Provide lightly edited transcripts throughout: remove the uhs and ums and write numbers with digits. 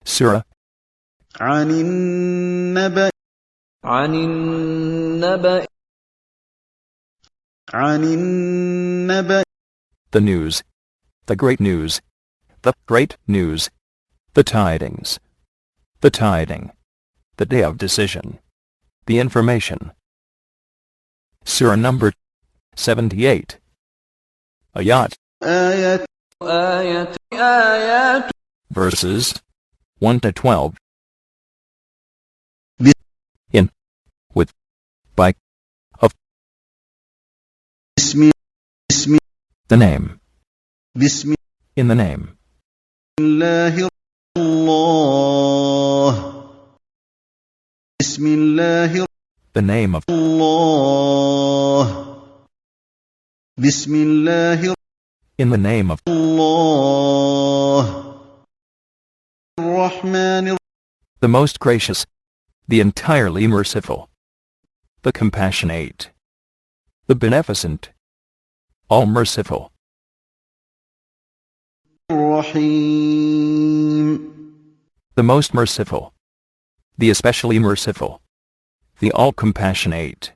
Surah عن النبأ عن النبأ عن النبأ the news, the great news, the great news, the tidings, the tiding, the day of decision, the information. Surah number 78. Ayat, آية آيات verses 1 to 12. بسم In, with, by, of, بسم the name, بسم in the name, الله الله بسم الله the name of, الله بسم الله in the name of, الله الرحمن the most gracious, the entirely merciful, the compassionate, the beneficent, all merciful, الرحيم the most merciful, the especially merciful, the all compassionate,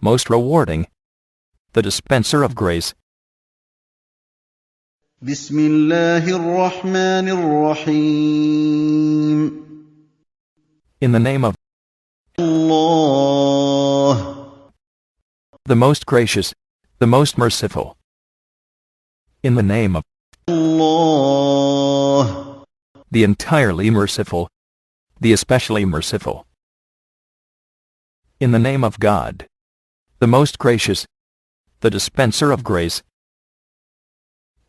most rewarding, the dispenser of grace. بسم الله الرحمن الرحيم In the name of الله the most gracious, the most merciful. In the name of الله the entirely merciful, the especially merciful. In the name of God, the most gracious, the dispenser of grace.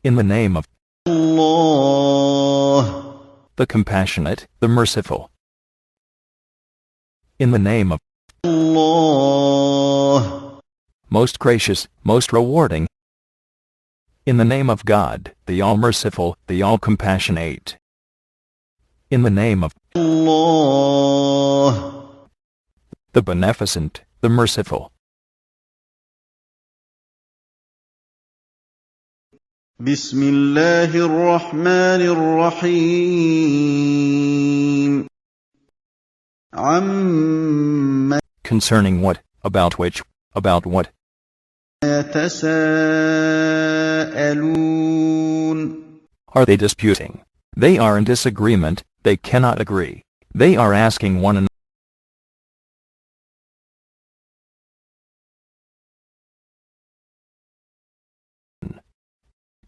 In the name of الله the compassionate, the merciful. In the name of الله most gracious, most rewarding. In the name of God, the all-merciful, the all-compassionate. In the name of الله the beneficent, the merciful. بسم الله الرحمن الرحيم عما Concerning what, about which, about what, يتساءلون are they disputing? They are in disagreement, they cannot agree. They are asking one another.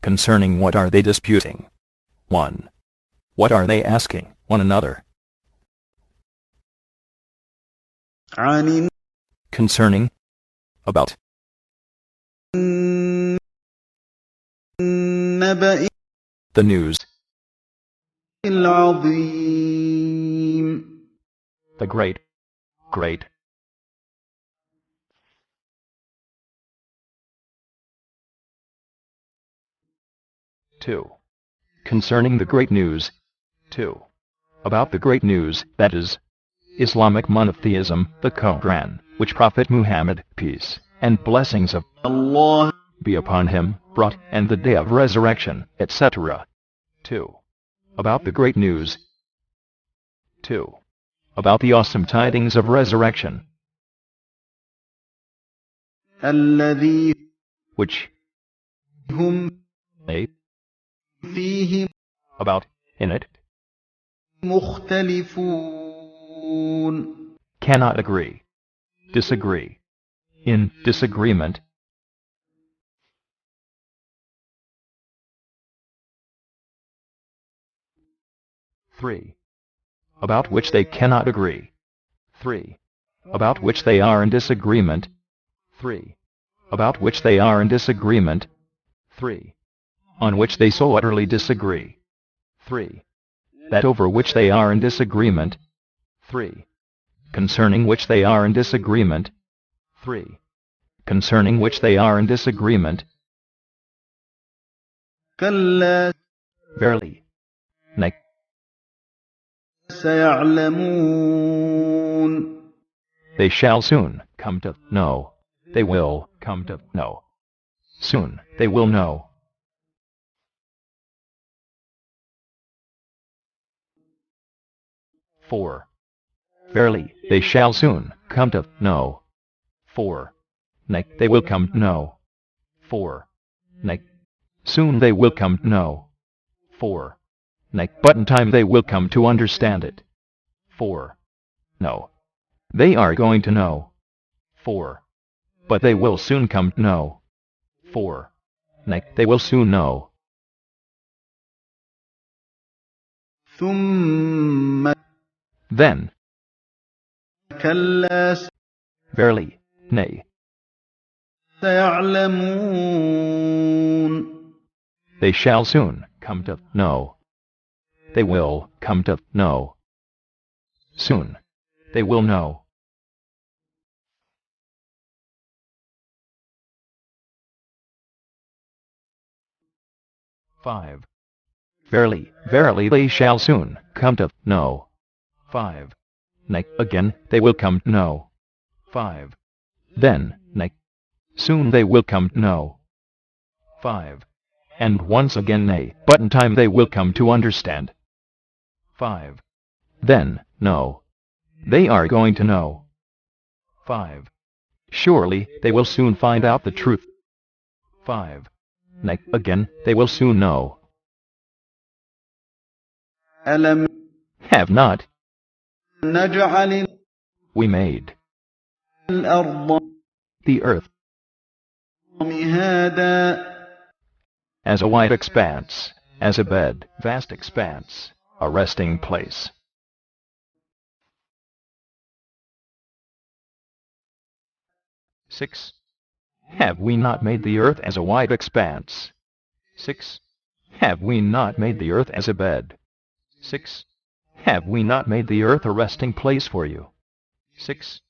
Concerning what are they disputing? 1. What are they asking one another? عن Concerning, about, النبأ the news, العظيم the great, great. 2. Concerning the great news. 2. About the great news, that is, Islamic monotheism, the Quran, which Prophet Muhammad, peace and blessings of الله be upon him, brought, and the day of resurrection, etc. 2. About the great news. 2. About the awesome tidings of resurrection, الذي which هم they, فيه about, in it, مختلفون cannot agree, disagree, in disagreement. 3. About which they cannot agree. 3. About which they are in disagreement. 3. About which they are in disagreement. 3. On which they so utterly disagree. 3. That over which they are in disagreement. 3. Concerning which they are in disagreement. 3. Concerning which they are in disagreement. كلا Verily. Nay, سيعلمون they shall soon come to know. They will come to know. Soon they will know. 4. Verily, they shall soon come to know. 4. Nay, they will come to know. 4. Nay, soon they will come to know. 4. Nay, but in time they will come to understand it. 4. No. They are going to know. 4. But they will soon come to know. 4. Nay, they will soon know. ثم Then, كلا verily, nay, سيعلمون they shall soon come to know. They will come to know. Soon, they will know. Five. Verily, verily they shall soon come to know. 5. Nay, again, they will come to know. 5. Then, nay, soon they will come to know. 5. And once again nay, but in time they will come to understand. 5. Then, no. They are going to know. 5. Surely, they will soon find out the truth. 5. Nay, again, they will soon know. ألم Have not نجعل we made الأرض the earth مهادا as a wide expanse, as a bed, vast expanse, a resting place? 6. Have we not made the earth as a wide expanse? 6. Have we not made the earth as a bed? 6. Have we not made the earth a resting place for you? 6.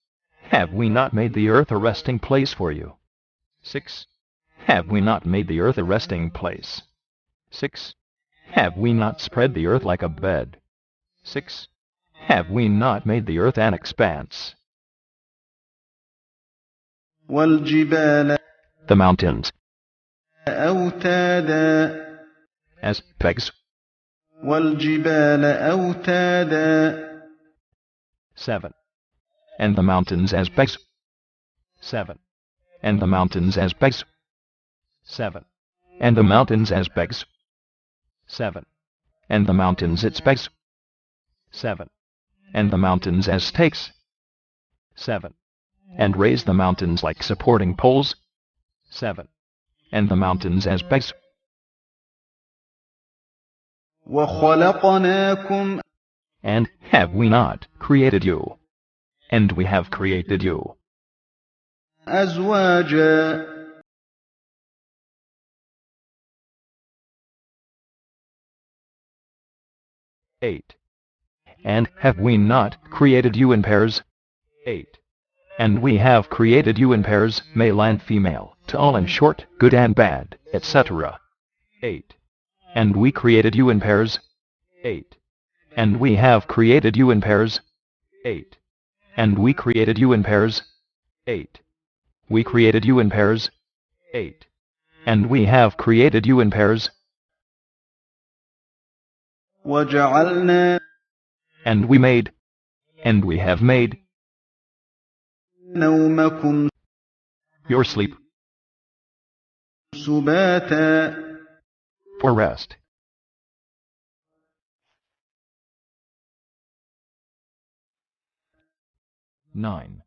Have we not made the earth a resting place for you? 6. Have we not made the earth a resting place? 6. Have we not spread the earth like a bed? 6. Have we not made the earth an expanse? والجبال The mountains أوتادا as pegs. والجبال أوتادا 7. And the mountains as pegs. 7. And the mountains as pegs. 7. And the mountains as pegs. 7. And the mountains its pegs. 7. And the mountains as stakes. 7. And raise the mountains like supporting poles. 7. And the mountains as pegs. وخلقناكم And have we not created you? And we have created you. أزواجا 8. And have we not created you in pairs? 8. And we have created you in pairs, male and female, tall and short, good and bad, etc. 8. And we created you in pairs. 8. And we have created you in pairs. 8. And we created you in pairs. 8. We created you in pairs. 8. And we have created you in pairs. وجعلنا And we made. And we have made. نومكم Your sleep سباتا for rest. 9.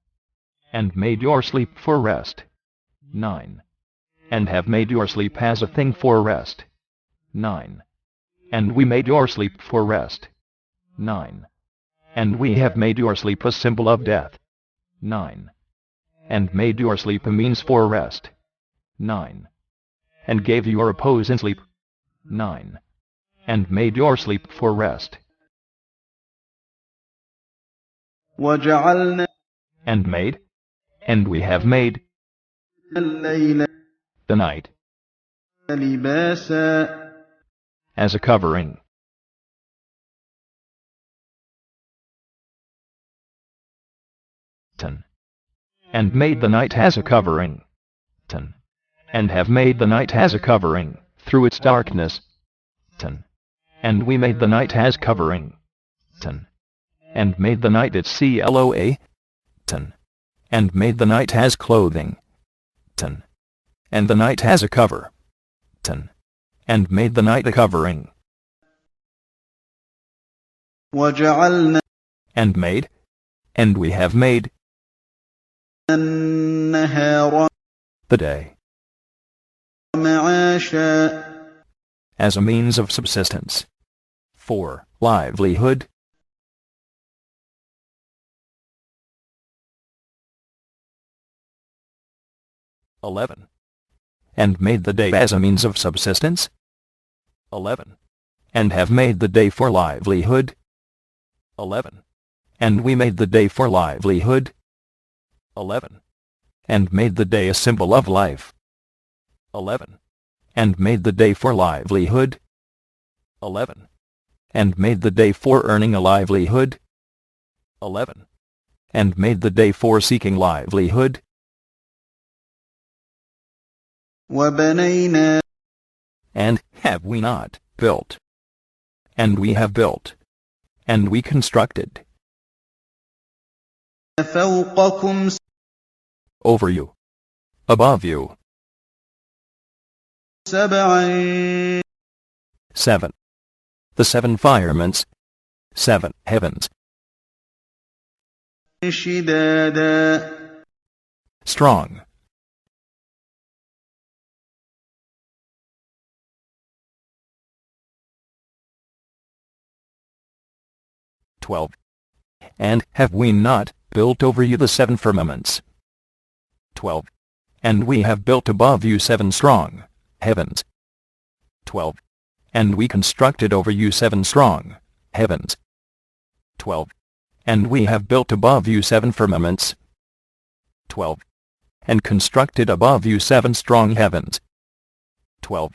And made your sleep for rest. 9. And have made your sleep as a thing for rest. 9. And we made your sleep for rest. 9. And we have made your sleep a symbol of death. 9. And made your sleep a means for rest. 9. And gave you a repose in sleep. 9. And made your sleep for rest. وجعلنا And made. And we have made الليل the night لباسا as a covering. 10. And made the night as a covering. 10. And have made the night as a covering, through its darkness. 10. And we made the night as covering. 10. and made the night its cloa, and made the night has clothing, and the night has a cover, and made the night a covering, وجعلنا and made, and we have made, النهار the day, معاشا as a means of subsistence, for livelihood. And made the day as a means of subsistence. And have made the day for livelihood. And we made the day for livelihood. And made the day a symbol of life. And made the day for livelihood. And made the day for earning a livelihood. And made the day for seeking livelihood. وبنينا And have we not built? And we have built. And we constructed. فوقكم Over you. Above you. سبعا 7. The 7 firmaments. 7 heavens. شدادا Strong. 12. And have we not built over you the 7 firmaments? 12. And we have built above you 7 strong heavens. 12. And we constructed over you 7 strong heavens. 12. And we have built above you 7 firmaments. 12. And constructed above you 7 strong heavens. 12.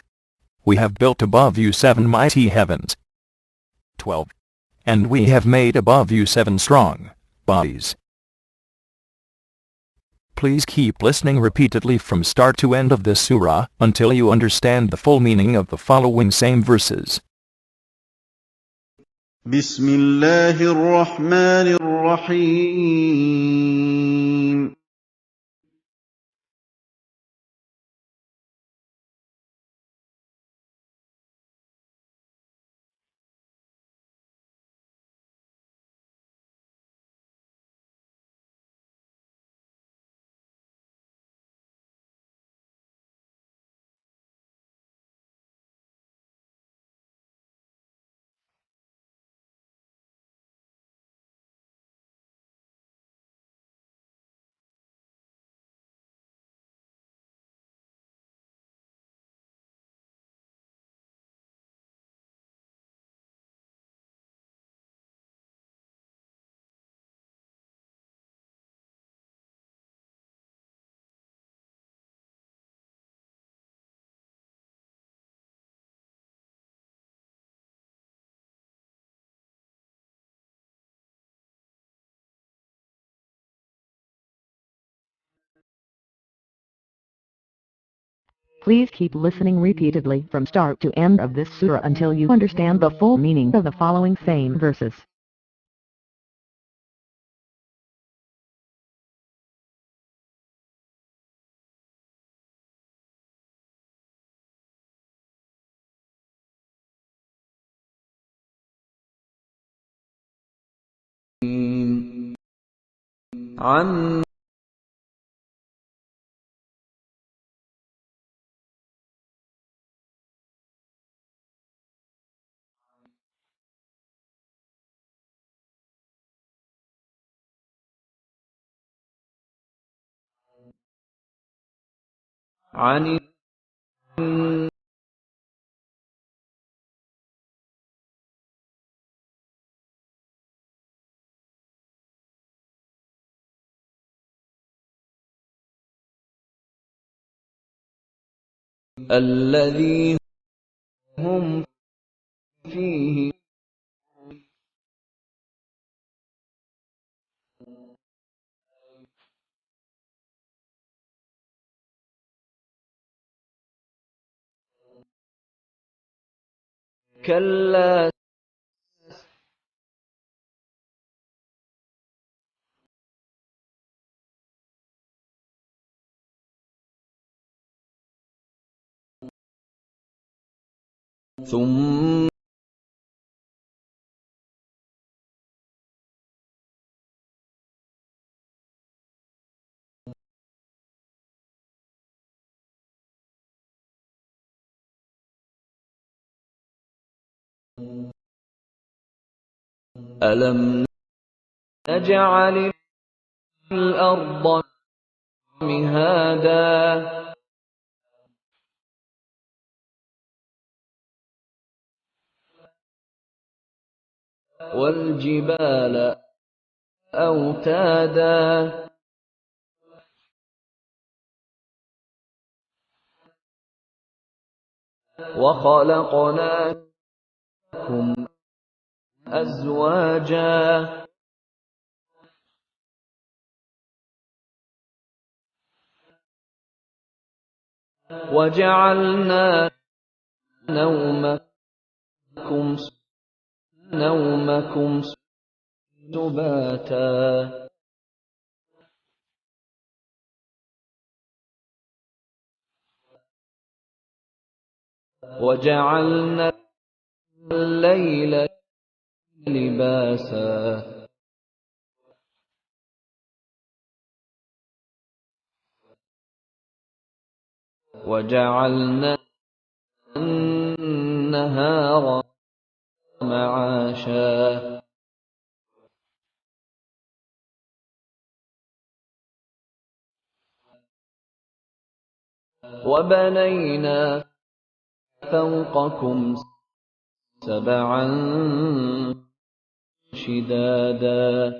We have built above you 7 mighty heavens. 12. And we have made above you 7 strong bodies. Please keep listening repeatedly from start to end of this surah until you understand the full meaning of the following same verses. بسم الله الرحمن الرحيم Please keep listening repeatedly from start to end of this surah until you understand the full meaning of the following same verses. عن عن الذي هم فيه كلا ثم ألم نجعل الأرض مهادا والجبال أوتادا وخلقناكم أزواجا وجعلنا نومكم سباتا وجعلنا الليل لباسا وجعلنا النهار معاشا وبنينا فوقكم سبعا شدادا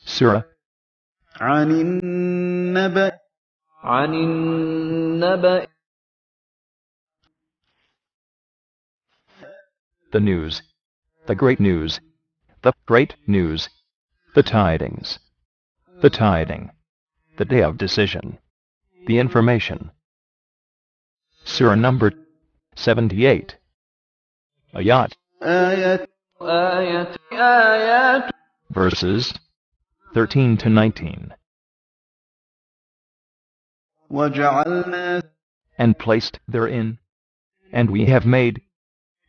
Surah عن النبأ عن النبأ the news, the great news, the great news, the tidings, the tiding, the day of decision, the information. Surah number 78. Ayat, آية آيات verses 13 to 19. وجعلنا And placed therein, and we have made,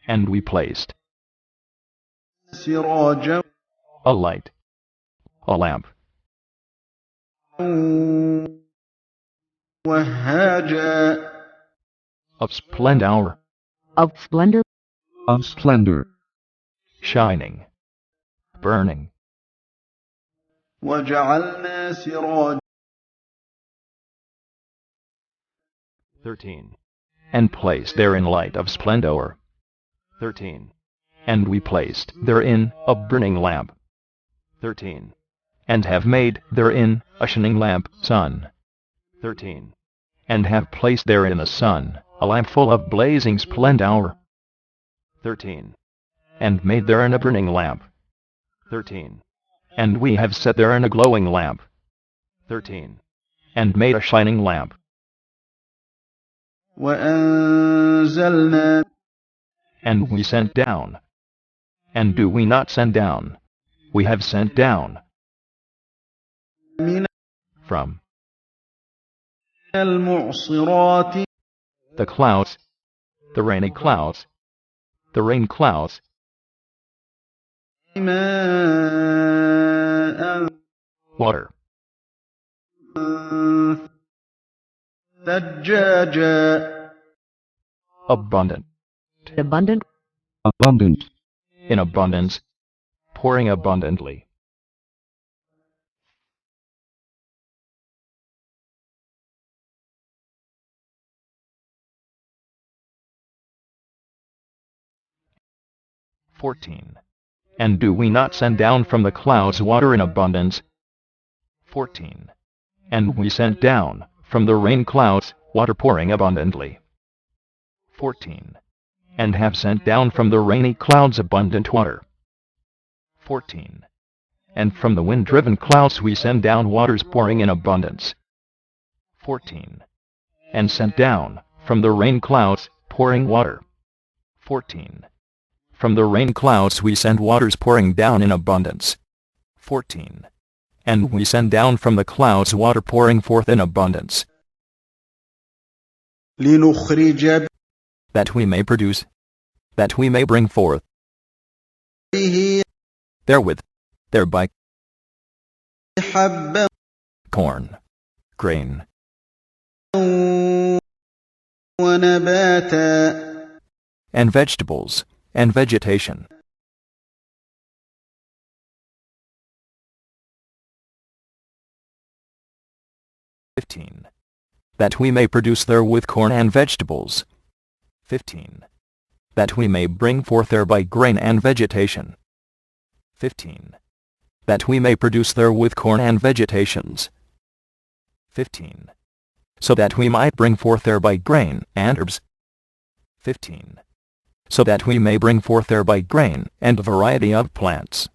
and we placed, سراجا a light, a lamp, وهاجا of splendor, of splendor, shining, burning. وجعلنا سراجا 13. And placed therein light of splendor. 13. And we placed therein a burning lamp. 13. And have made therein a shining lamp, sun. 13. And have placed therein a sun, a lamp full of blazing splendor. 13. And made therein a burning lamp. 13. And we have set therein a glowing lamp. 13. And made a shining lamp. وأنزلنا And we sent down. And do we not send down? We have sent down. من From المعصرات the clouds, the rainy clouds, the rain clouds, ماء water, ثجاجا abundant, abundant, abundant, in abundance, pouring abundantly. And do we not send down from the clouds water in abundance? 14. And we sent down from the rain clouds water pouring abundantly. 14. And have sent down from the rainy clouds abundant water. 14. And from the wind-driven clouds we send down waters pouring in abundance. 14. And sent down from the rain clouds pouring water. 14. From the rain clouds we send waters pouring down in abundance. 14. And we send down from the clouds water pouring forth in abundance. لنخرج That we may produce, that we may bring forth, به therewith, thereby, حبا corn, grain, ونباتا and vegetables, and vegetation. 15. That we may produce therewith corn and vegetables. 15. That we may bring forth thereby grain and vegetation. 15. That we may produce therewith corn and vegetations. 15. So that we might bring forth thereby grain and herbs. 15. So that we may bring forth thereby grain and a variety of plants.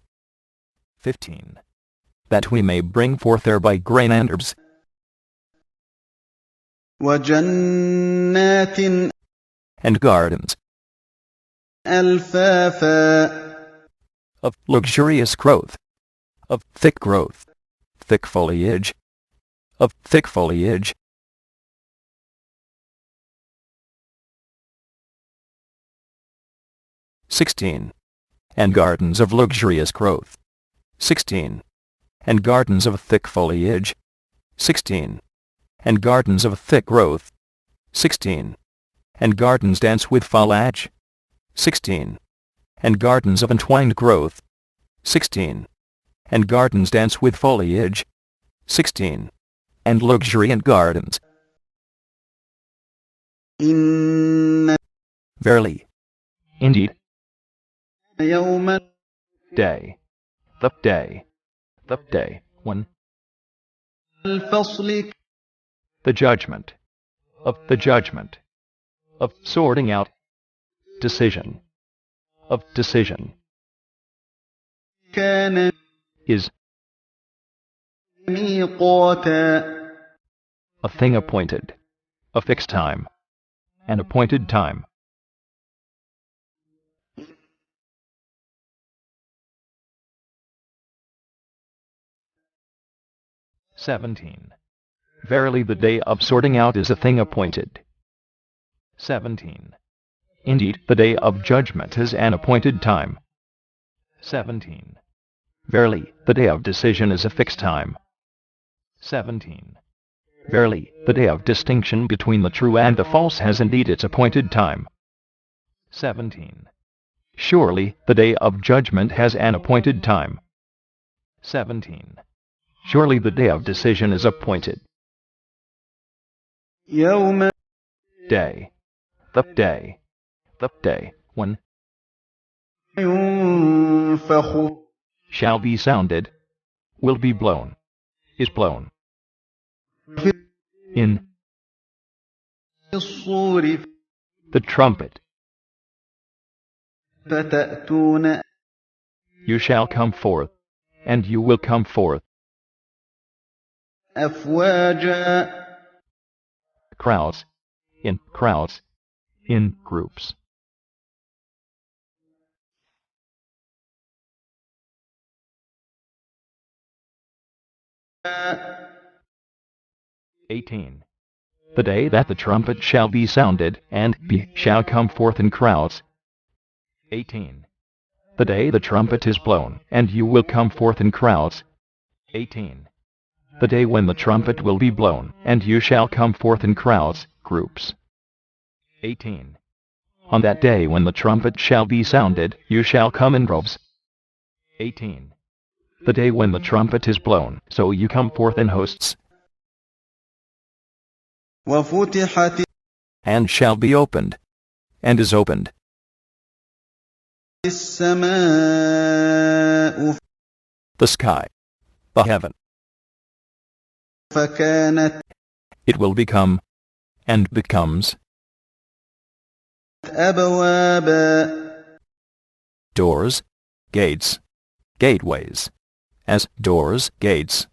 15. That we may bring forth thereby grain and herbs. وجنات And gardens ألفافا of luxurious growth, of thick growth, thick foliage, of thick foliage. 16. And gardens of luxurious growth. 16. And gardens of thick foliage. 16. And gardens of thick growth. 16. And gardens dance with foliage. 16. And gardens of entwined growth. 16. And gardens dance with foliage. 16. And luxuriant gardens. إن Verily. Indeed. يوما Day. The day. The day. When. الفصل The judgment. Of the judgment. Of sorting out. Decision. Of decision. كان Is ميقاتا a thing appointed. A fixed time. An appointed time. Verily the day of sorting out is a thing appointed. 17. Indeed, the day of judgment is an appointed time. 17. Verily, the day of decision is a fixed time. 17. Verily, the day of distinction between the true and the false has indeed its appointed time. 17. Surely, the day of judgment has an appointed time. 17. Surely the day of decision is appointed. يوم Day. The day. The day. When. ينفخ Shall be sounded. Will be blown. Is blown. In. الصور The trumpet. فتأتون You shall come forth. And you will come forth. أفواجا Crowds. In crowds. In groups. 18. The day that the trumpet shall be sounded, and he shall come forth in crowds. 18. The day the trumpet is blown, and you will come forth in crowds. 18. The day when the trumpet will be blown, and you shall come forth in crowds, groups. 18. On that day when the trumpet shall be sounded, you shall come in droves. 18. The day when the trumpet is blown, so you come forth in hosts. وفتحت And shall be opened, and is opened. السماء The sky, the heaven. فكانت It will become, and becomes, أبوابا doors, gates, gateways, as doors, gates.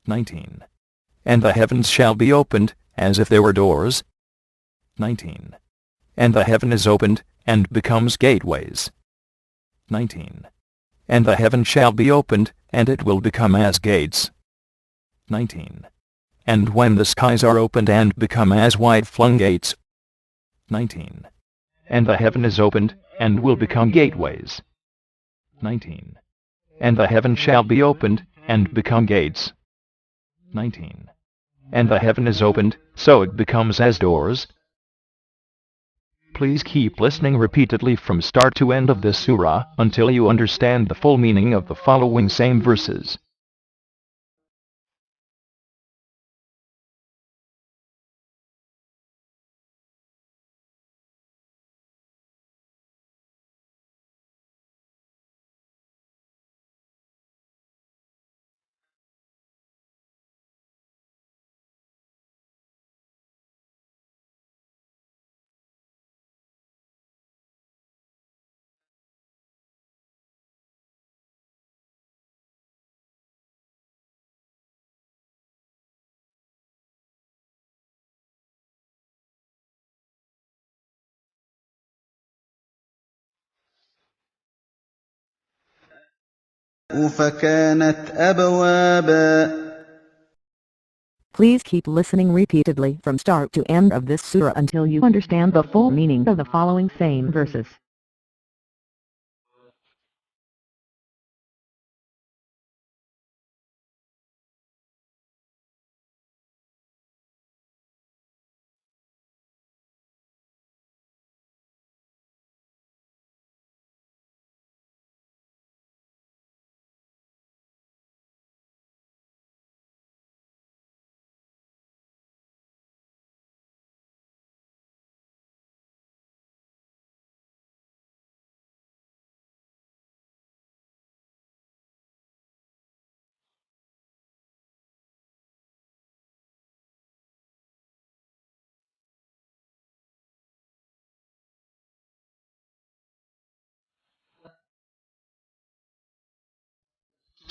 19. And the heavens shall be opened, as if they were doors. 19. And the heaven is opened, and becomes gateways. 19. And the heaven shall be opened, and it will become as gates. 19. And when the skies are opened and become as wide-flung gates. 19. And the heaven is opened, and will become gateways. 19. And the heaven shall be opened, and become gates. 19. And the heaven is opened, so it becomes as doors. Please keep listening repeatedly from start to end of this surah, until you understand the full meaning of the following same verses. فكانت أبوابا. Please keep listening repeatedly from start to end of this surah until you understand the full meaning of the following same verses.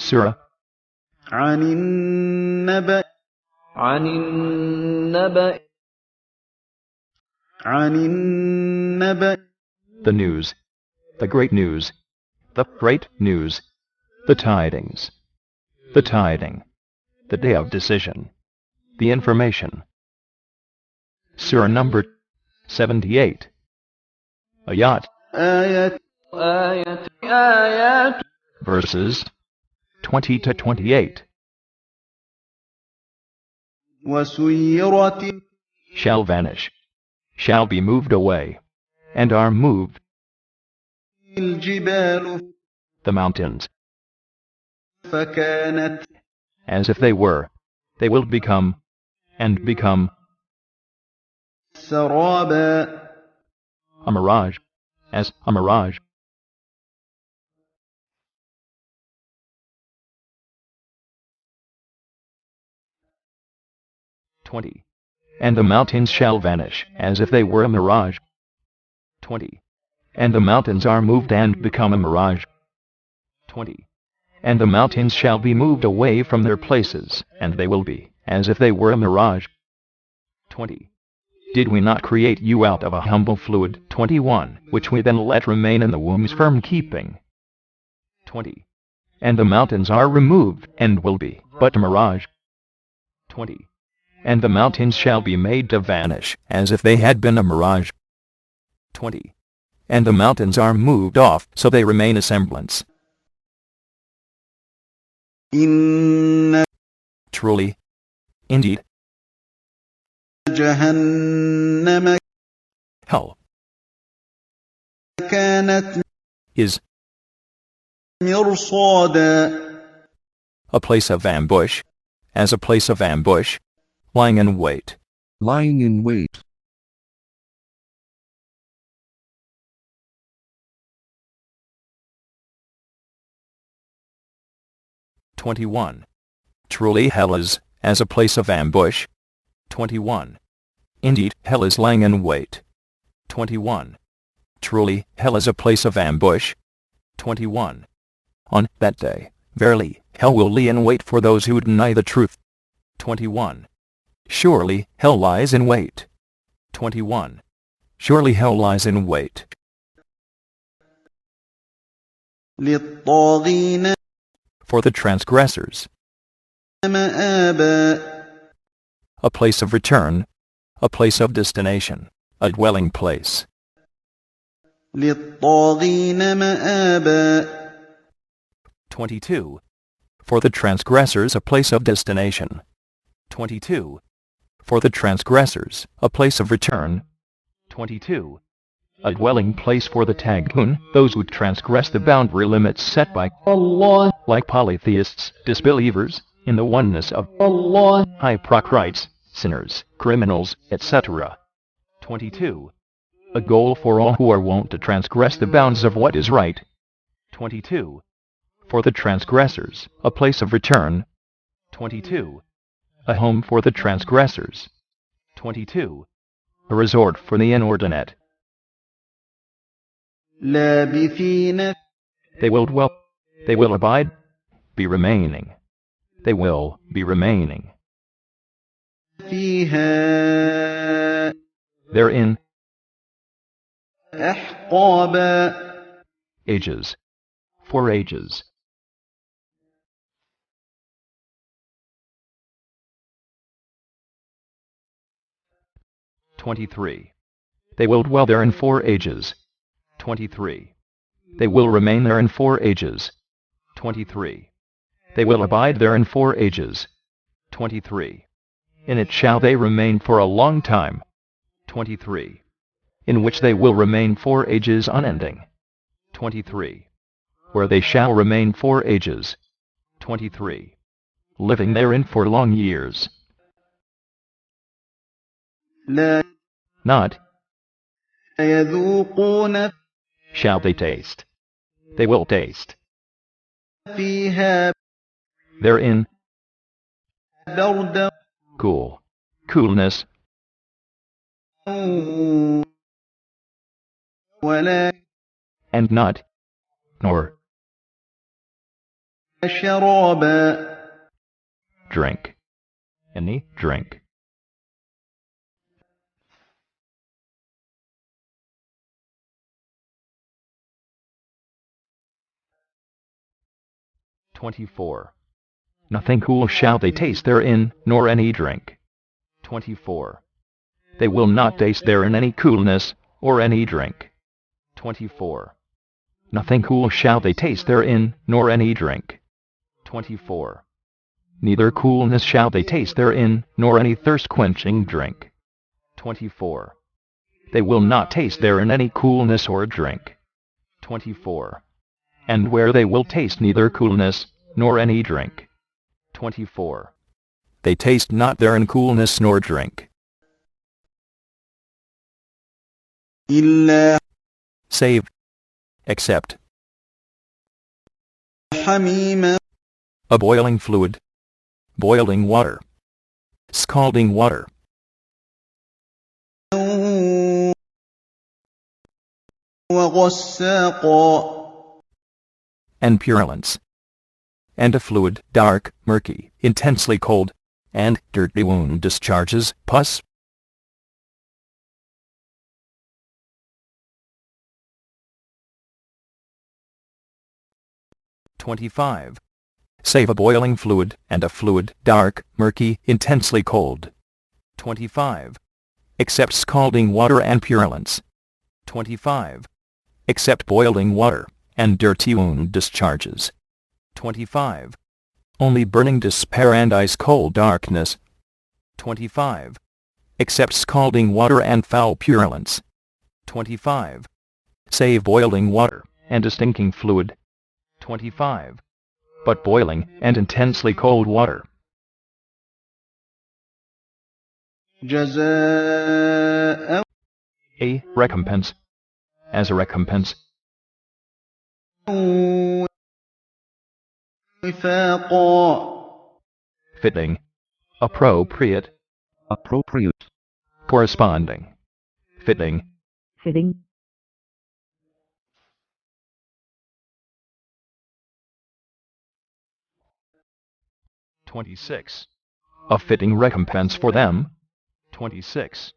Surah عن النبأ عن النبأ عن النبأ the news, the great news, the great news, the tidings, the tiding, the day of decision, the information. Surah number 78. Ayat, آية آيات verses 20 to 28. وسيرت Shall vanish, shall be moved away, and are moved, الجبال the mountains, فكانت as if they were, they will become, and become, سرابا. a mirage, as a mirage. 20. And the mountains shall vanish, as if they were a mirage. 20. And the mountains are moved and become a mirage. 20. And the mountains shall be moved away from their places, and they will be, as if they were a mirage. 20. Did we not create you out of a humble fluid, 21, which we then let remain in the womb's firm keeping? 20. And the mountains are removed, and will be but a mirage. 20. And the mountains shall be made to vanish, as if they had been a mirage. 20. And the mountains are moved off, so they remain a semblance. إن Truly, indeed, جهنم hell كانت is مرصادا a place of ambush, as a place of ambush, lying in wait. lying in wait. 21. Truly hell is, as a place of ambush. 21. Indeed, hell is lying in wait. 21. Truly, hell is a place of ambush. 21. On that day, verily, hell will lie in wait for those who deny the truth. 21. Surely, hell lies in wait. 21. Surely hell lies in wait. للطاغين For the transgressors, مآبا a place of return, a place of destination, a dwelling place. للطاغين مآبا 22. For the transgressors, a place of destination. 22. For the transgressors, a place of return. 22. A dwelling place for the taghun, those who transgress the boundary limits set by Allah, like polytheists, disbelievers, in the oneness of Allah, hypocrites, sinners, criminals, etc. 22. A goal for all who are wont to transgress the bounds of what is right. 22. For the transgressors, a place of return. 22. A home for the transgressors. 22. A resort for the inordinate. لابثين They will dwell, they will abide, be remaining. They will be remaining. فيها Therein, أحقابا ages. For ages. (23) They will dwell therein 4 ages. 23. They will remain therein 4 ages. 23. They will abide therein 4 ages. 23. In it shall they remain for a long time. 23. In which they will remain 4 ages unending. 23. Where they shall remain 4 ages. 23. Living therein for long years. لا Not يذوقون shall they taste. They will taste. فيها Therein, بردا cool. Coolness. ولا And not, nor, شرابا drink. Any drink. (24) Nothing cool shall they taste therein, nor any drink. 24. They will not taste therein any coolness, or any drink. 24. Nothing cool shall they taste therein, nor any drink. 24. Neither coolness shall they taste therein, nor any thirst-quenching drink. 24. They will not taste therein any coolness or drink. 24. And where they will taste neither coolness, nor any drink. 24. They taste not therein coolness nor drink. إلا Save. Except. حميما A boiling fluid. Boiling water. Scalding water. وغساقا And purulence. And a fluid, dark, murky, intensely cold, and dirty wound discharges, pus. 25. Save a boiling fluid and a fluid, dark, murky, intensely cold. 25. Except scalding water and purulence. 25. Except boiling water and dirty wound discharges. 25. Only burning despair and ice-cold darkness. 25. Except scalding water and foul purulence. 25. Save boiling water and a stinking fluid. 25. But boiling and intensely cold water. جزاء A recompense. As a recompense. وفاقا Fitting. Appropriate. appropriate, Corresponding. Fitting. fitting, 26. A fitting recompense for them. 26.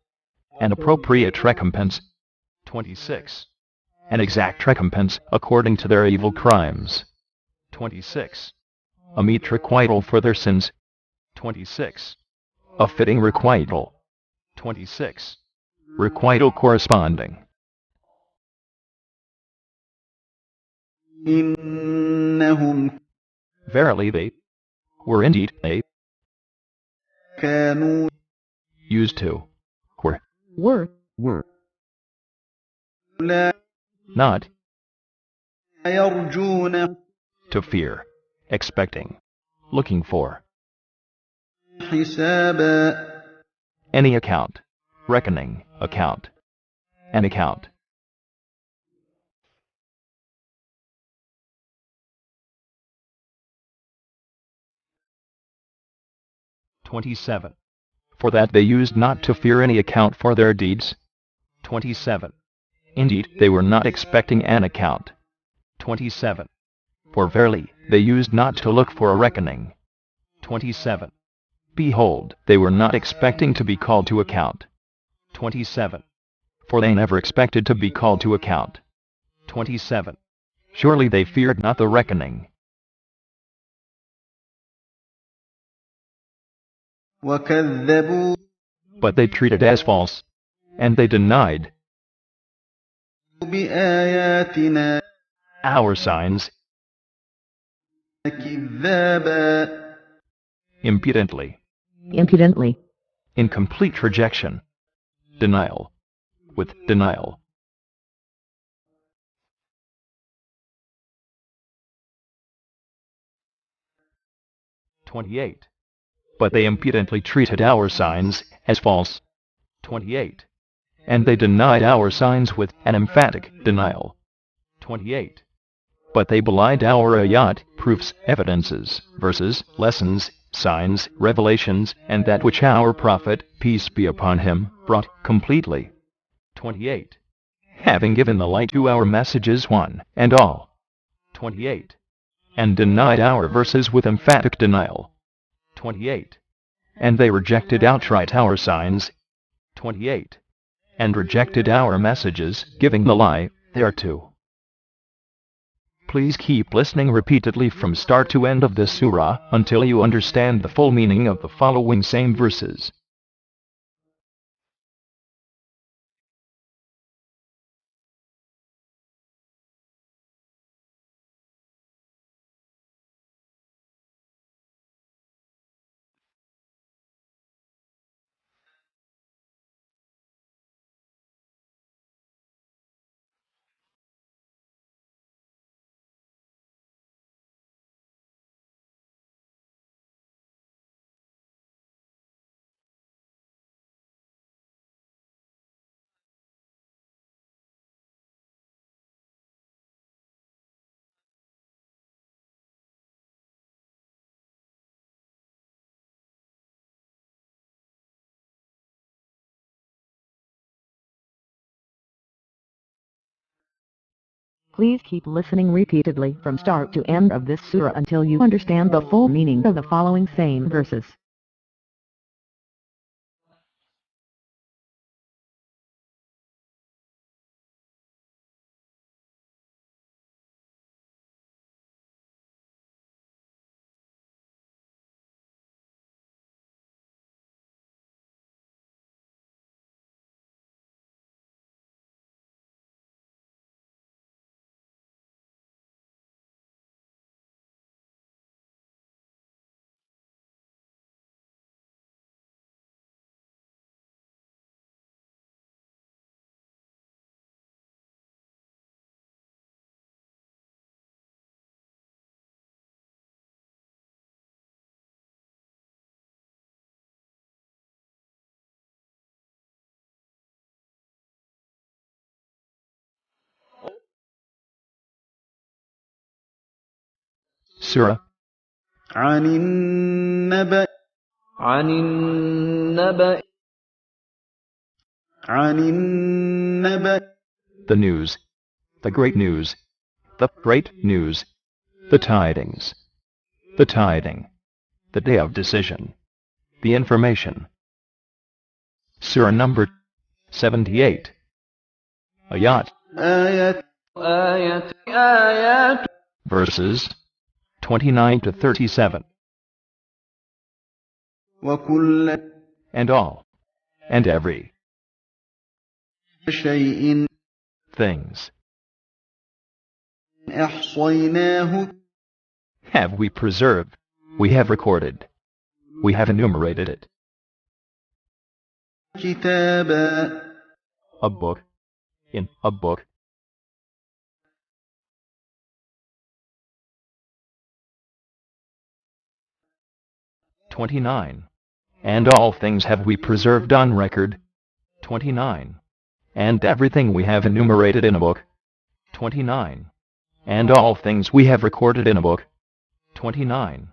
An appropriate recompense. 26. An exact recompense according to their evil crimes. 26. A meet requital for their sins. 26. A fitting requital. 26. Requital corresponding. إنهم Verily they were indeed they كانوا used to were were, لا not يرجون to fear, expecting, looking for حسابا any account, reckoning, account, an account. (27) For that they used not to fear any account for their deeds. 27. Indeed, they were not expecting an account. 27. For verily, they used not to look for a reckoning. 27. Behold, they were not expecting to be called to account. 27. For they never expected to be called to account. 27. Surely they feared not the reckoning. وكذبوا But they treated as false, and they denied بآياتنا our signs كذابا impudently, impudently, in complete rejection, denial, with denial. (28) But they impudently treated our signs as false. 28. And they denied our signs with an emphatic denial. 28. But they belied our ayat, proofs, evidences, verses, lessons, signs, revelations, and that which our Prophet, peace be upon him, brought completely. 28. Having given the light to our messages one and all. 28. And denied our verses with emphatic denial. 28. And they rejected outright our signs. 28. And rejected our messages, giving the lie thereto. Please keep listening repeatedly from start to end of this surah until you understand the full meaning of the following same verses. Please keep listening repeatedly from start to end of this surah until you understand the full meaning of the following same verses. Surah عن النبأ عن النبأ عن النبأ the news, the great news, the great news, the tidings, the tiding, the day of decision, the information. Surah number 78. Ayat, آية آيات verses 29 to 37. وكل And all, and every, شيء things, أحصيناه have we preserved, we have recorded, we have enumerated it. كتابا A book, in a book. (29) And all things have we preserved on record. (29) And everything we have enumerated in a book. (29) And all things we have recorded in a book. (29)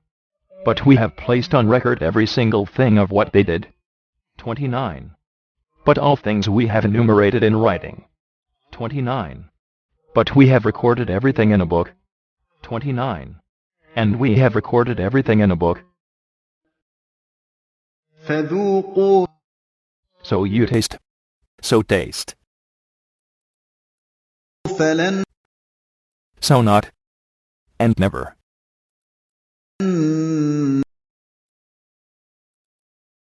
But we have placed on record every single thing of what they did. (29) But all things we have enumerated in writing. (29) But we have recorded everything in a book. (29) And we have recorded everything in a book. فذوقوا So you taste. So taste. فلن So not. And never.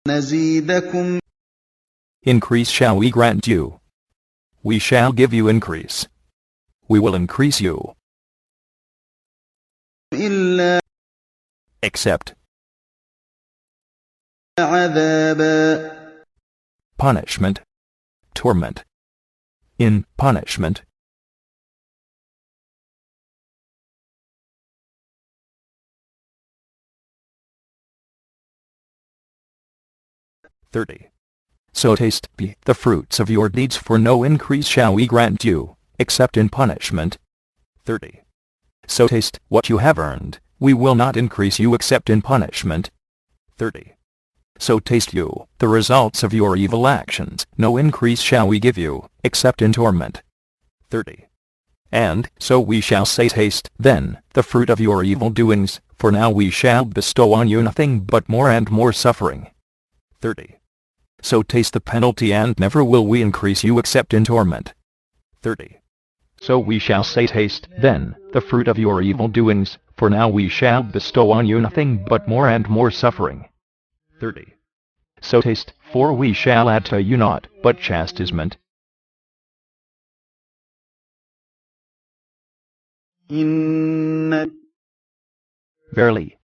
نزيدكم Increase shall we grant you. We shall give you increase. We will increase you. إلا Except عذابا punishment. Torment. In punishment. (30) So taste be the fruits of your deeds, for no increase shall we grant you, except in punishment. (30) So taste what you have earned, we will not increase you except in punishment. (30) So taste you the results of your evil actions, no increase shall we give you, except in torment. (30) And so we shall say, taste then the fruit of your evil doings, for now we shall bestow on you nothing but more and more suffering. (30) So taste the penalty, and never will we increase you except in torment. (30) So we shall say, taste then the fruit of your evil doings, for now we shall bestow on you nothing but more and more suffering. (30) So taste, for we shall add to you naught but chastisement. إن Verily,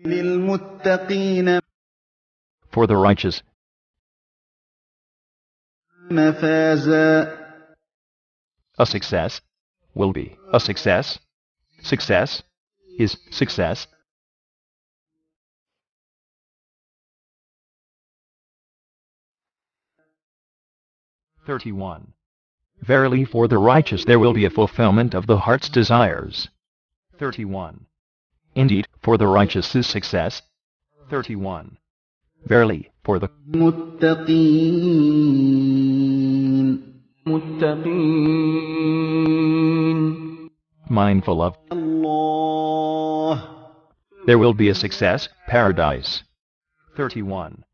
للمتقين for the righteous, مفازا a success will be a success. Success is success. (31) Verily for the righteous there will be a fulfillment of the heart's desires. (31) Indeed, for the righteous is success. (31) Verily, for the متقين متقين mindful of, الله there will be a success, paradise. 31.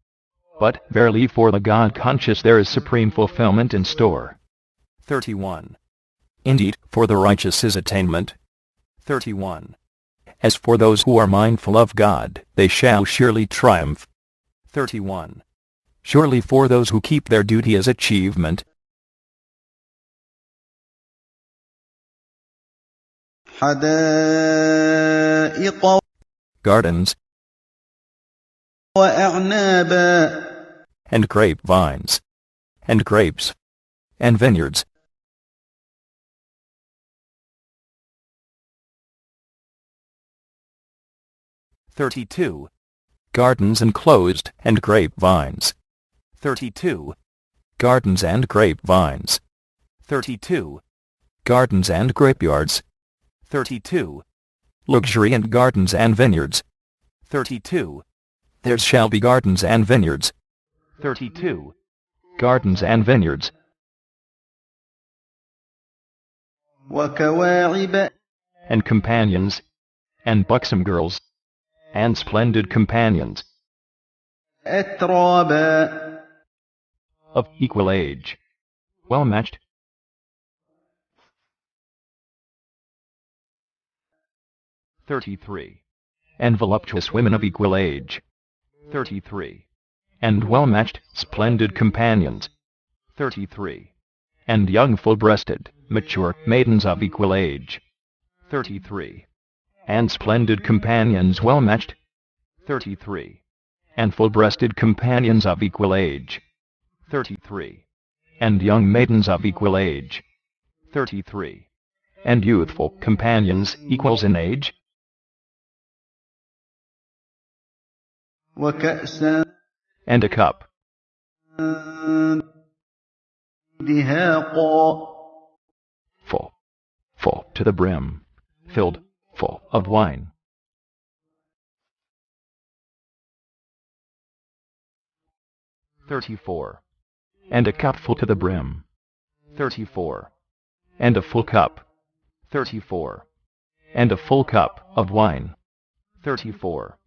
But, verily for the God-conscious there is supreme fulfillment in store. 31. Indeed, for the righteous is attainment. 31. As for those who are mindful of God, they shall surely triumph. 31. Surely for those who keep their duty is achievement. حدائق Gardens, وأعنابا and grapevines, and grapes, and vineyards. 32. Gardens enclosed, and grapevines. 32. Gardens and grapevines. 32. Gardens and grapeyards. 32. luxury and gardens and vineyards. 32. There shall be gardens and vineyards. 32. Gardens and vineyards. وكواعب And companions, and buxom girls, and splendid companions, أترابا of equal age, well matched. 33. And voluptuous women of equal age. 33. And well matched, splendid companions. 33. And young full-breasted, mature maidens of equal age. 33. And splendid companions well matched. 33. And full-breasted companions of equal age. 33. And young maidens of equal age. 33. And youthful companions equals in age. وكأسا And a cup, دهاقا full to the brim, filled, full of wine. 34. And a cup full to the brim. 34. And a full cup. 34. And a full cup of wine. 34.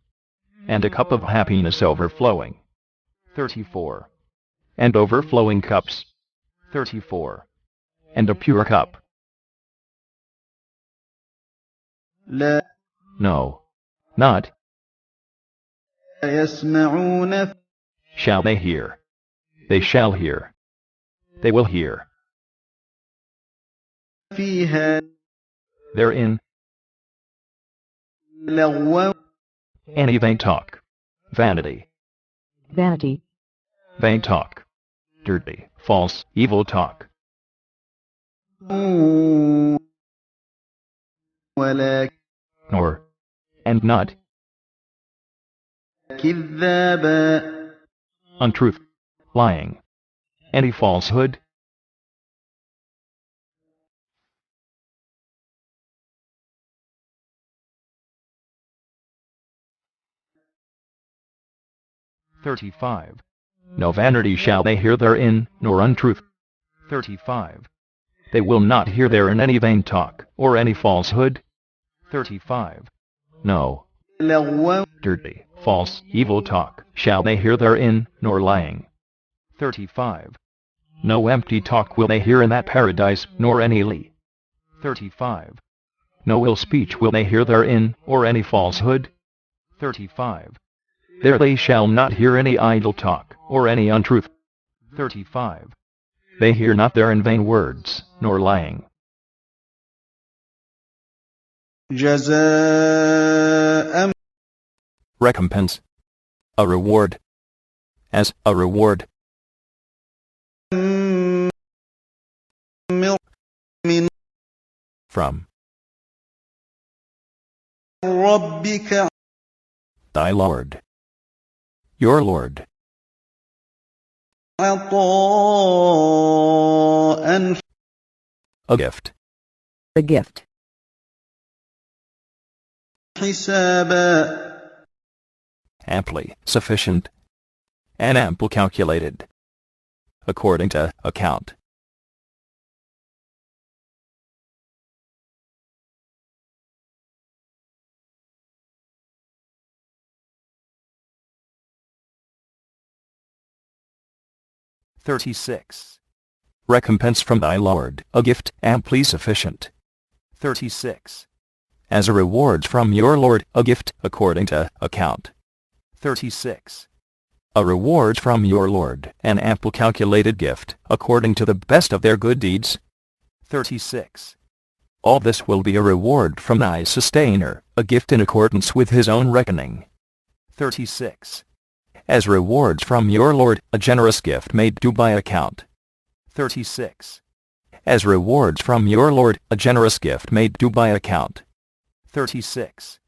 And a cup of happiness overflowing. 34. And overflowing cups. 34. And a pure cup. لا No, not, يسمعون shall they hear. They shall hear. They will hear. فيها Therein, لغوا any vain talk. Vanity. vanity, Vain talk. Dirty, false, evil talk. ولا Nor, and not, كذابا untruth, lying, any falsehood. 35. No vanity shall they hear therein, nor untruth. 35. They will not hear therein any vain talk, or any falsehood. 35. No, لغوا dirty, false, evil talk, shall they hear therein, nor lying. 35. No empty talk will they hear in that paradise, nor any lie. 35. No ill speech will they hear therein, or any falsehood. 35. There they shall not hear any idle talk, or any untruth. 35. They hear not therein vain words, nor lying. جزاء Recompense. A reward. As a reward. من From ربك thy Lord. Your Lord. عطاء A gift. the gift, حسابا Amply sufficient. And ample calculated. According to account. (36) Recompense from thy Lord, a gift amply sufficient. 36. As a reward from your Lord, a gift according to account. 36. A reward from your Lord, an ample calculated gift, according to the best of their good deeds. 36. All this will be a reward from thy sustainer, a gift in accordance with his own reckoning. 36. As rewards from your Lord, a generous gift made due by account. 36. As rewards from your Lord, a generous gift made due by account. 36.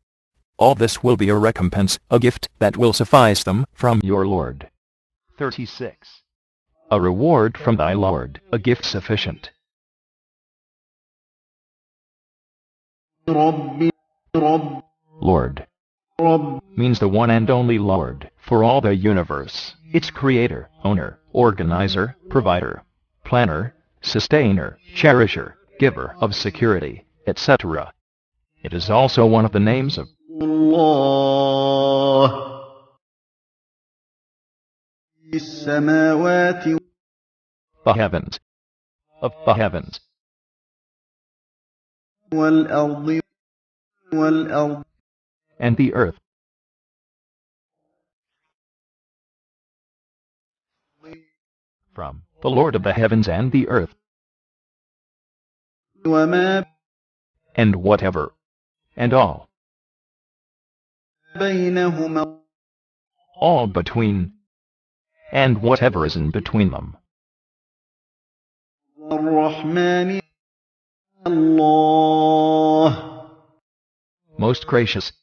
All this will be a recompense, a gift that will suffice them from your Lord. 36. A reward from thy Lord, a gift sufficient. رب رب Lord رب means the one and only Lord for all the universe, its creator, owner, organizer, provider, planner, sustainer, cherisher, giver of security, etc. It is also one of the names of الله في السماوات the heavens, والأرض والأرض and the earth, from the Lord of the heavens and the earth, وما and whatever, and all بينهما between, and whatever is in between them. الرحمن الله Most gracious,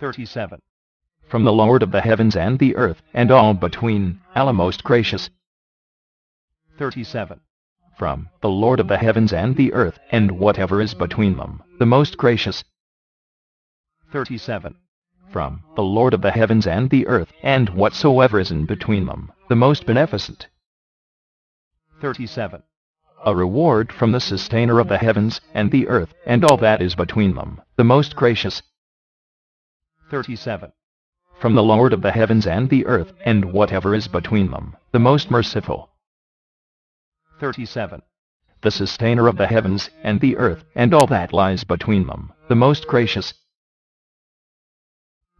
37. From the Lord of the heavens and the earth, and all between, Allah most gracious. 37. From the Lord of the heavens and the earth, and whatever is between them, the most gracious. 37. From the Lord of the heavens and the earth, and whatsoever is in between them, the most beneficent. 37. A reward from the sustainer of the heavens and the earth, and all that is between them, the most gracious. 37. From the Lord of the heavens and the earth, and whatever is between them, the most merciful. 37. The sustainer of the heavens and the earth, and all that lies between them, the most gracious.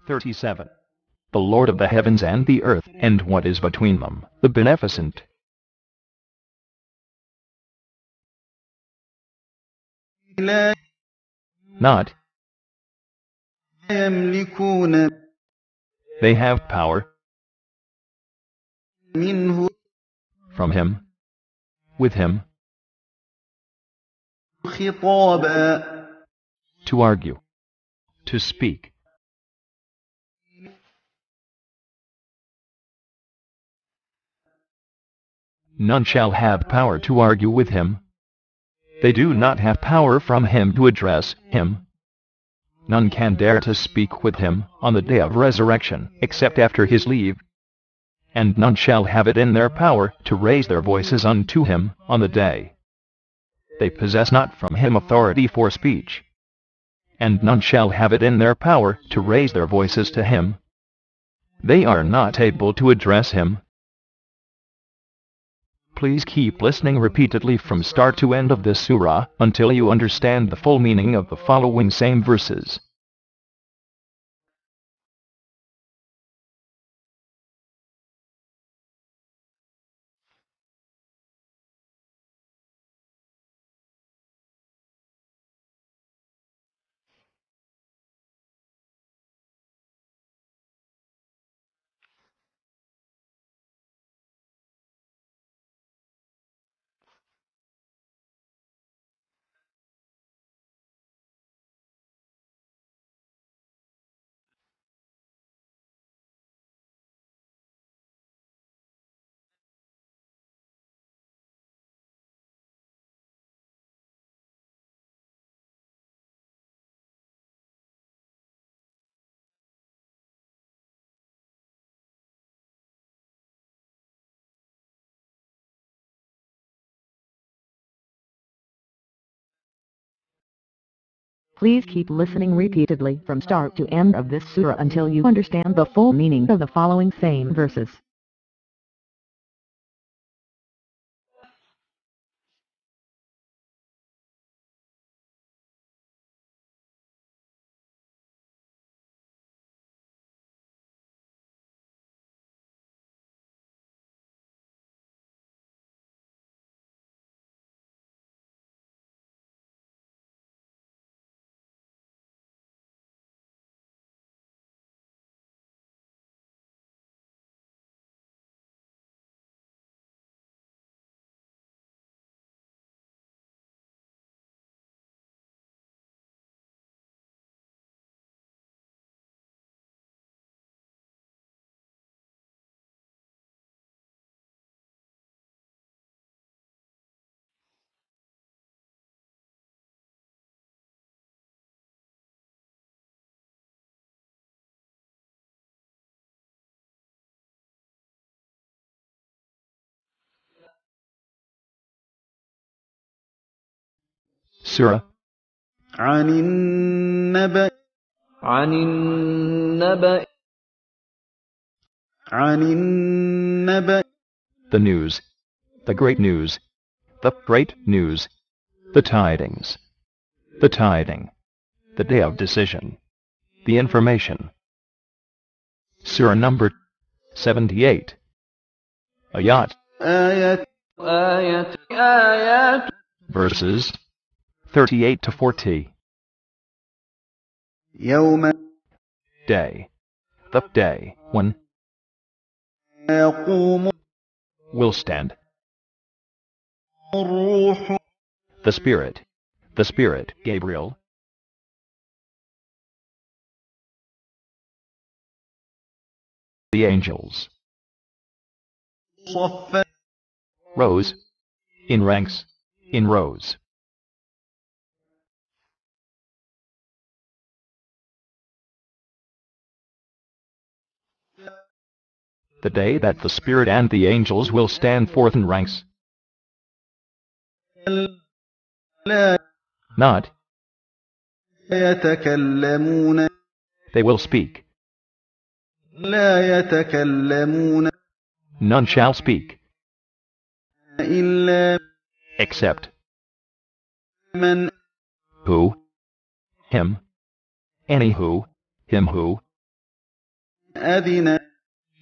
37. The Lord of the heavens and the earth, and what is between them, the beneficent. لا Not, يملكون they have power, منه from him, with him, خطابا to argue, to speak. None shall have power to argue with him. They do not have power from him to address him. None can dare to speak with him on the day of resurrection, except after his leave. And none shall have it in their power to raise their voices unto him on the day. They possess not from him authority for speech. And none shall have it in their power to raise their voices to him. They are not able to address him. Please keep listening repeatedly from start to end of this surah until you understand the full meaning of the following same verses. Please keep listening repeatedly from start to end of this surah until you understand the full meaning of the following same verses. Surah عن النبأ عن النبأ عن النبأ the news, the great news, the great news, the tidings, the tiding, the day of decision, the information. Surah number 78. Ayat, آية آيات verses 38 to 40. يوم Day, the day when يقوم will stand. الروح The Spirit, Gabriel, the angels, صفا rose, in ranks, in rows. The day that the Spirit and the angels will stand forth in ranks, لا not, يتكلمون they will speak, لا يتكلمون none shall speak, إلا except, من who, him, any who, him who, أذن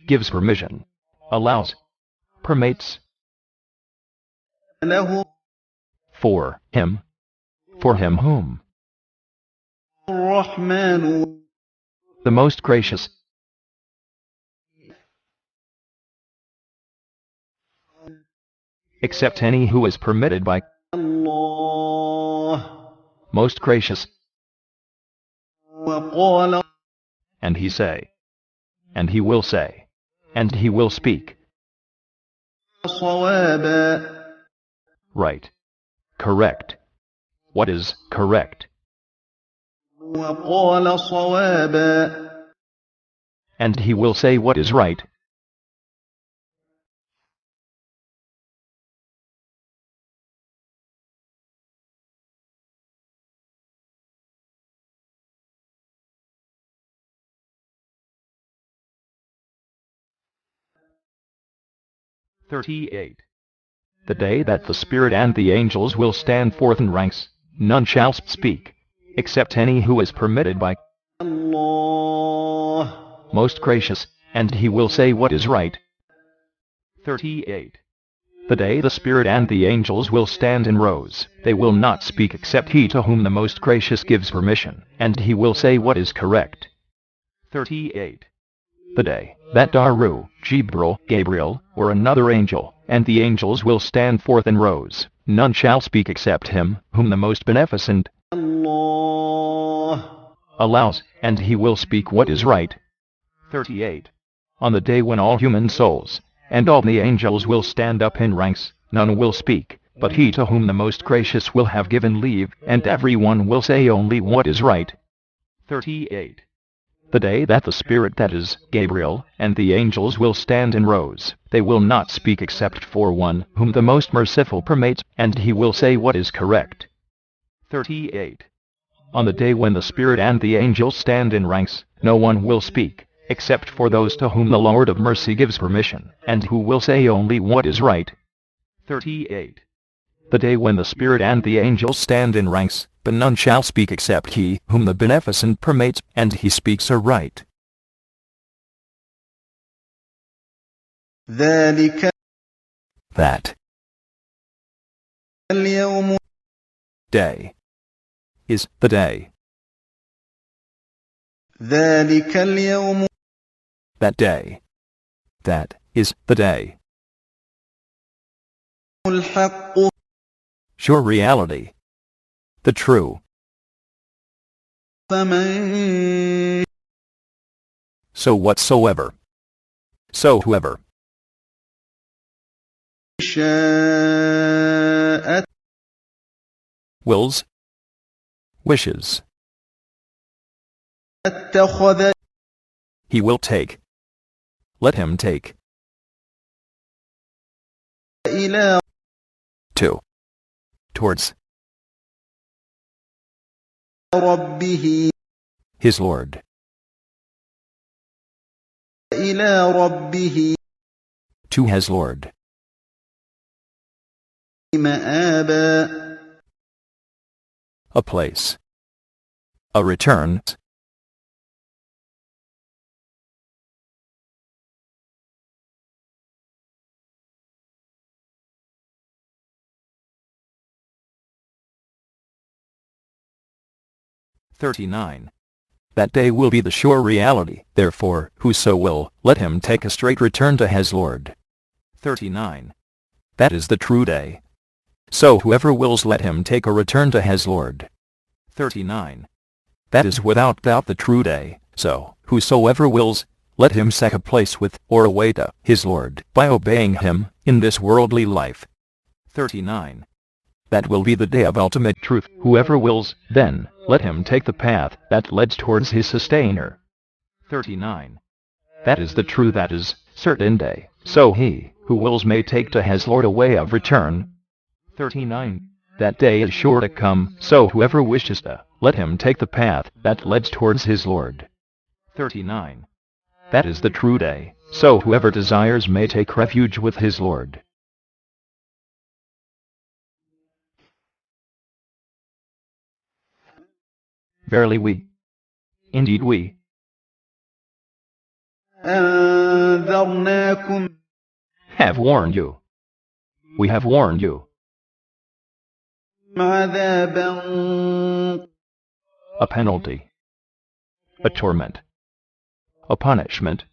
gives permission, allows, permits, له for him whom, الرحمن the most gracious, except any who is permitted by الله most gracious, وقال and he say, and he will say, and he will speak, صوابا right, correct, what is correct, وقال صوابا and he will say what is right. "38. The day that the Spirit and the angels will stand forth in ranks, none shall speak, except any who is permitted by الله most gracious, and he will say what is right. 38. The day the Spirit and the angels will stand in rows, they will not speak except he to whom the most gracious gives permission, and he will say what is correct. 38. The day that Daru, Gabriel, or another angel, and the angels will stand forth in rows, none shall speak except him whom the most beneficent الله allows, and he will speak what is right. 38. On the day when all human souls and all the angels will stand up in ranks, none will speak, but he to whom the most gracious will have given leave, and every one will say only what is right. 38. The day that the Spirit, that is, Gabriel, and the angels will stand in rows, they will not speak except for one whom the most merciful permits, and he will say what is correct. 38. On the day when the Spirit and the angels stand in ranks, no one will speak, except for those to whom the Lord of mercy gives permission, and who will say only what is right. 38. The day when the Spirit and the angels stand in ranks, but none shall speak except he whom the beneficent permits, and he speaks aright. ذلك That اليوم day is the day. ذلك اليوم That day. That is the day. الحق Sure reality. The true. فمن So whatsoever. So whoever. شاء Wills. Wishes. اتخذ He will take. Let him take. إلى To. Towards. ربه his Lord, إلى ربه to his Lord, مآبا a place, a return, (39) That day will be the sure reality, therefore, whoso will, let him take a straight return to his Lord. 39. That is the true day. So whoever wills, let him take a return to his Lord. 39. That is without doubt the true day. So whosoever wills, let him seek a place with, or await his Lord, by obeying him, in this worldly life. 39. That will be the day of ultimate truth. Whoever wills, then, let him take the path that leads towards his sustainer. 39. That is the true, that is, certain day. So he who wills may take to his Lord a way of return. 39. That day is sure to come, so whoever wishes to, let him take the path that leads towards his Lord. 39. That is the true day, so whoever desires may take refuge with his Lord. Verily we, indeed we, أنذرناكم have warned you. We have warned you. عذابا A penalty, a torment, a punishment,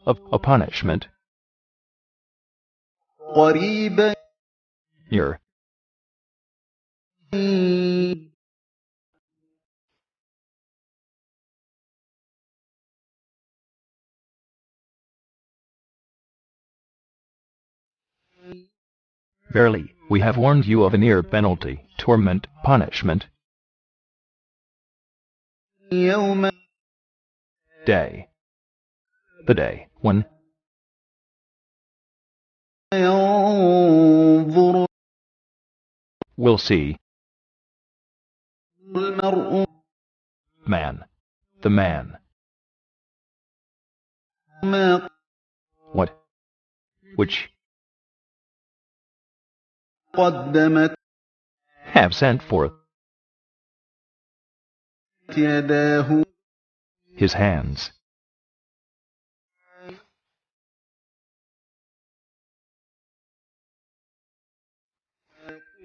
a punishment, قريبا near. Verily, we have warned you of a near penalty, torment, punishment, يوم day. The day when ينظر we'll see المرء man, the man, ما what, which, قدمت have sent forth يداه his hands.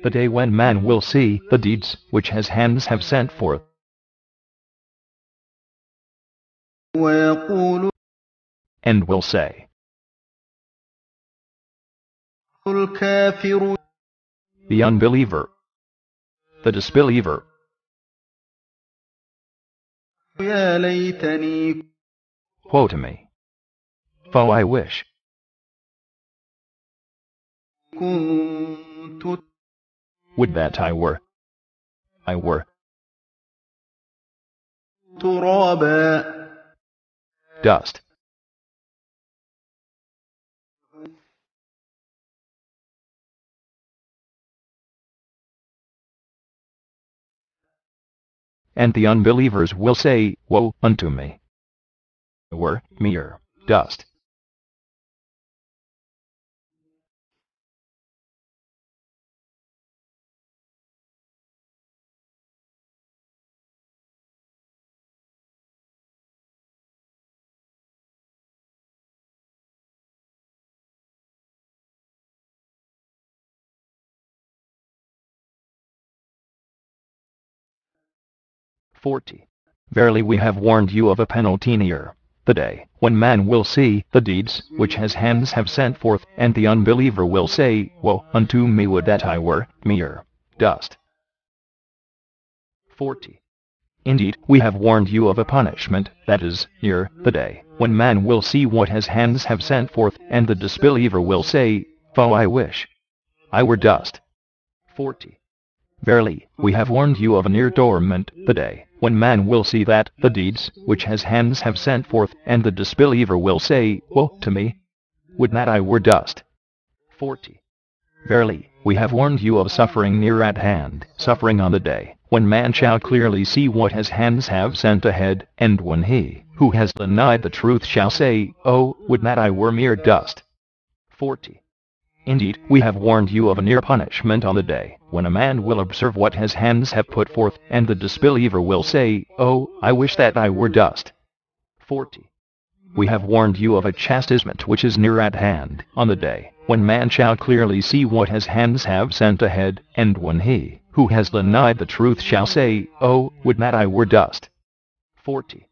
The day when man will see the deeds which his hands have sent forth, ويقول and will say, الكافر the unbeliever, the disbeliever, يا ليتني woe to me. For I wish, كنت would that I were ترابا dust. And the unbelievers will say, woe unto me. Were mere dust. Verily we have warned you of a penalty near, the day when man will see the deeds which his hands have sent forth, and the unbeliever will say, woe unto me, would that I were mere dust. 40. Indeed, we have warned you of a punishment that is near, the day when man will see what his hands have sent forth, and the disbeliever will say, oh, I wish I were dust. 40. Verily, we have warned you of a near torment, the day when man will see that the deeds which his hands have sent forth, and the disbeliever will say, woe to me, would that I were dust. 40. Verily, we have warned you of suffering near at hand, suffering on the day, when man shall clearly see what his hands have sent ahead, and when he, who has denied the truth shall say, Oh, would that I were mere dust. 40. Indeed, we have warned you of a near punishment on the day, when a man will observe what his hands have put forth, and the disbeliever will say, Oh, I wish that I were dust. 40. We have warned you of a chastisement which is near at hand, on the day, when man shall clearly see what his hands have sent ahead, and when he, who has denied the truth shall say, Oh, would that I were dust. 40.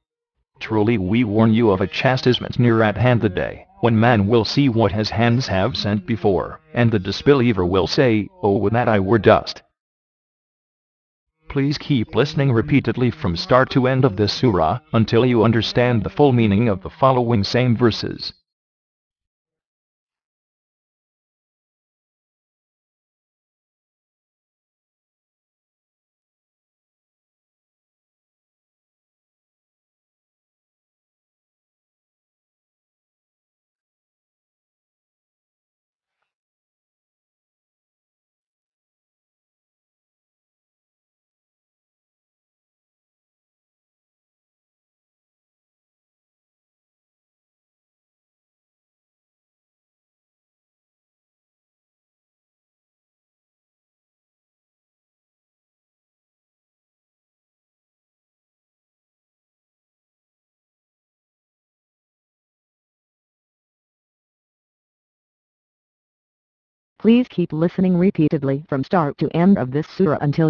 Truly we warn you of a chastisement near at hand the day, when man will see what his hands have sent before, and the disbeliever will say, Oh, would that I were dust. Please keep listening repeatedly from start to end of this surah, until you understand the full meaning of the following same verses. Please keep listening repeatedly from start to end of this surah until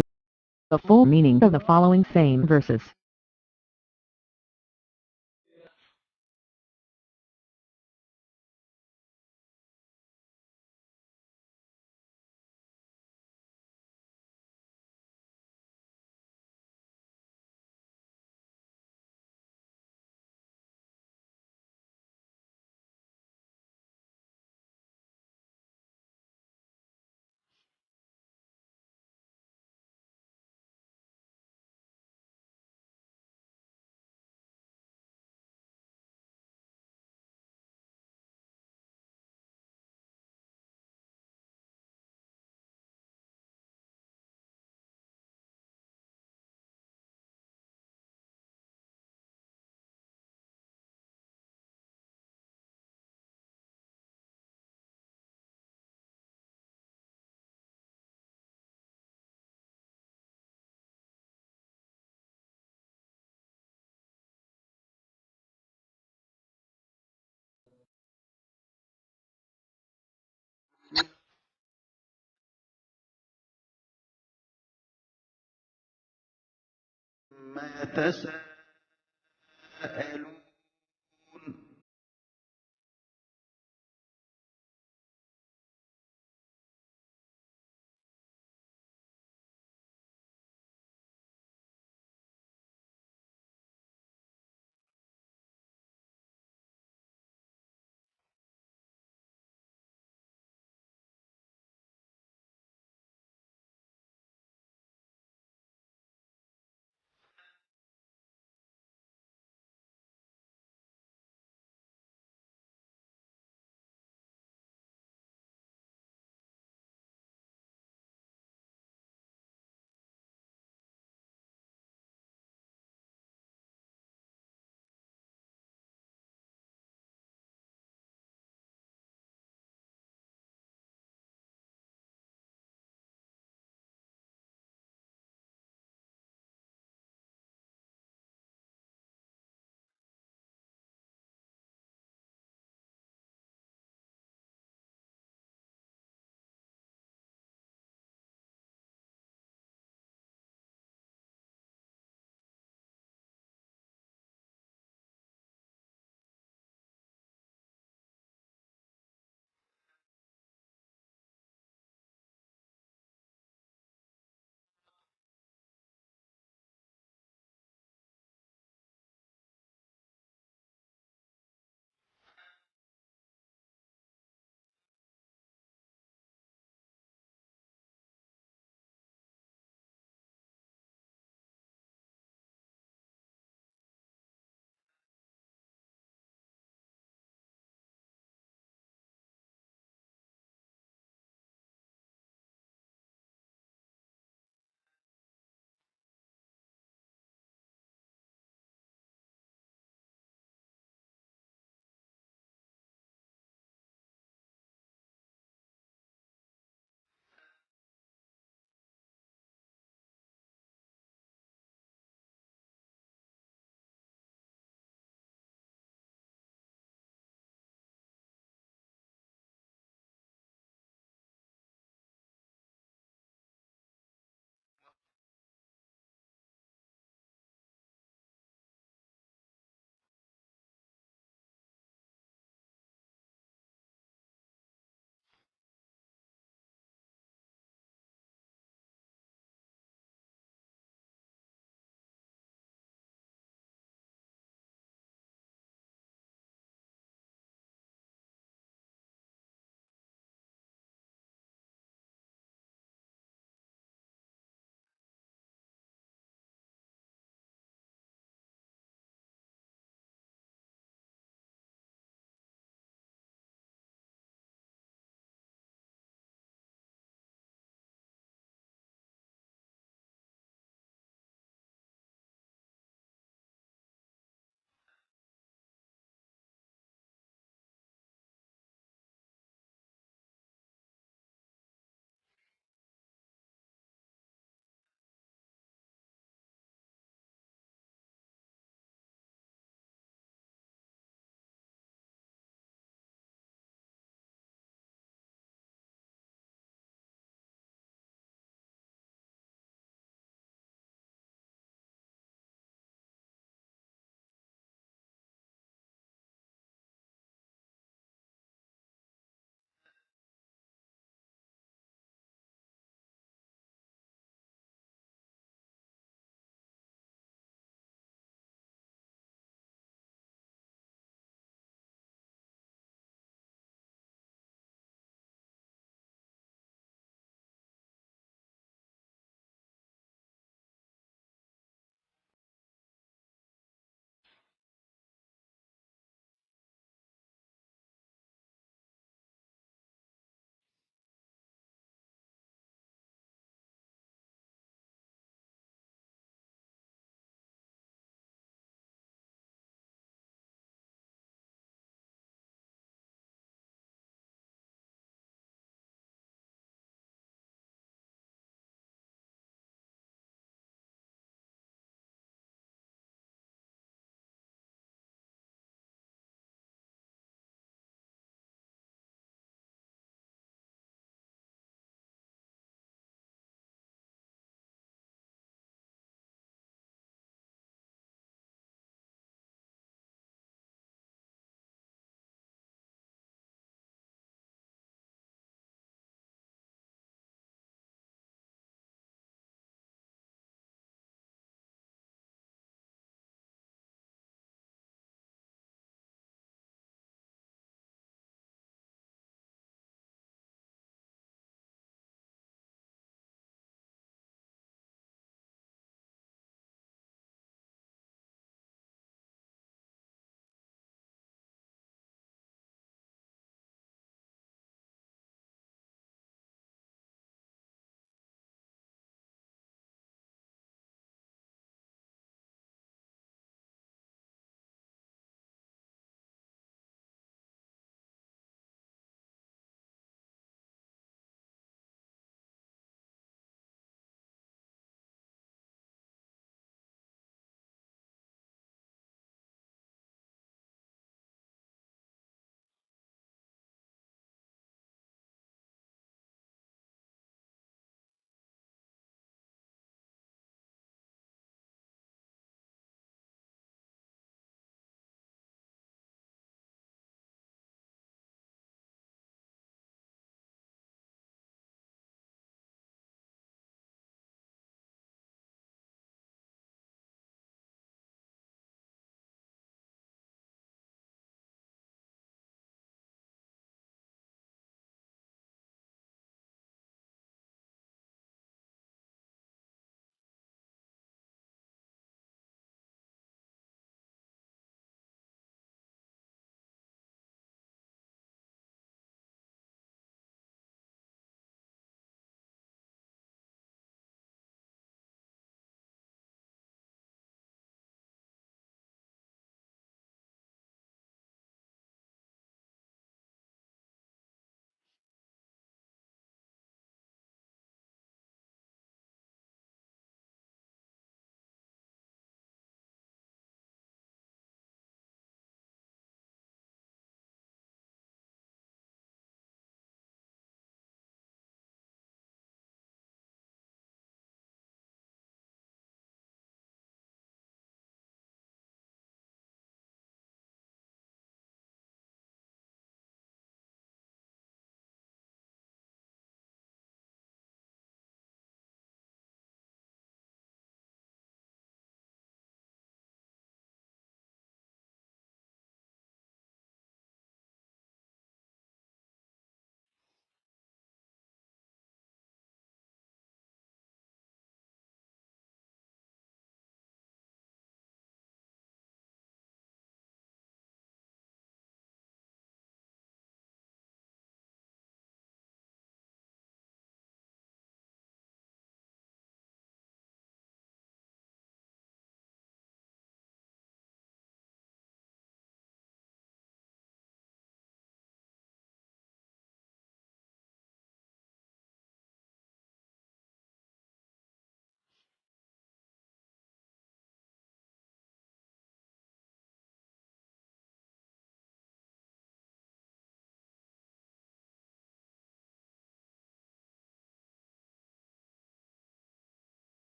the full meaning of the following same verses. ما يتساءلون